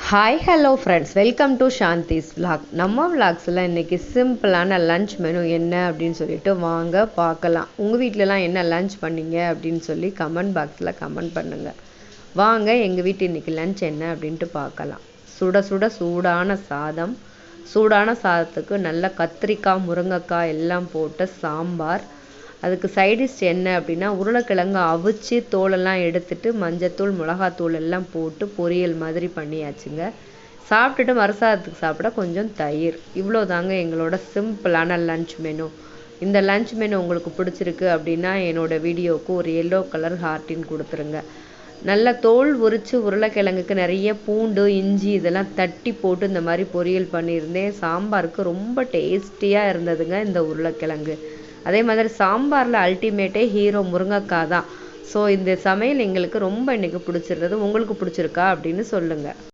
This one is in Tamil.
Hi hello friends, welcome to Shanthi's vlog. நம்ம விலாக்ஸில் இன்றைக்கி சிம்பிளான லன்ச் மெனு என்ன அப்படின்னு சொல்லிட்டு வாங்க பார்க்கலாம். உங்கள் வீட்டிலலாம் என்ன லன்ச் பண்ணீங்க அப்படின்னு சொல்லி கமெண்ட் பாக்ஸில் கமெண்ட் பண்ணுங்கள். வாங்க எங்கள் வீட்டு இன்றைக்கி லன்ச் என்ன அப்படின்ட்டு பார்க்கலாம். சுட சுட சூடான சாதம், சூடான சாதத்துக்கு நல்ல கத்திரிக்காய் முருங்கைக்காய் எல்லாம் போட்ட சாம்பார். அதுக்கு சைடிஷ் என்ன அப்படின்னா உருளைக்கிழங்கு அவிச்சு தோலெல்லாம் எடுத்துட்டு மஞ்சத்தூள் மிளகாத்தூள் எல்லாம் போட்டு பொரியல் மாதிரி பண்ணியாச்சுங்க. சாப்பிட்டுட்டு மறுசாதத்துக்கு சாப்பிட கொஞ்சம் தயிர். இவ்வளோ தாங்க எங்களோட சிம்பிளான லன்ச் மெனு. இந்த லன்ச் மெனு உங்களுக்கு பிடிச்சிருக்கு அப்படின்னா என்னோட வீடியோவுக்கு ஒரு எல்லோ கலர் ஹார்ட்டின் கொடுத்துருங்க. நல்லா தோல் உரித்து உருளைக்கிழங்குக்கு நிறைய பூண்டு இஞ்சி இதெல்லாம் தட்டி போட்டு இந்த மாதிரி பொரியல் பண்ணியிருந்தேன். சாம்பாருக்கு ரொம்ப டேஸ்டியாக இருந்ததுங்க இந்த உருளைக்கிழங்கு. அதே மாதிரி சாம்பாரில் அல்டிமேட்டே ஹீரோ முருங்கைக்காய் தான். ஸோ இந்த சமையல் எங்களுக்கு ரொம்ப இன்றைக்கி பிடிச்சிருந்தது. உங்களுக்கு பிடிச்சிருக்கா அப்படின்னு சொல்லுங்கள்.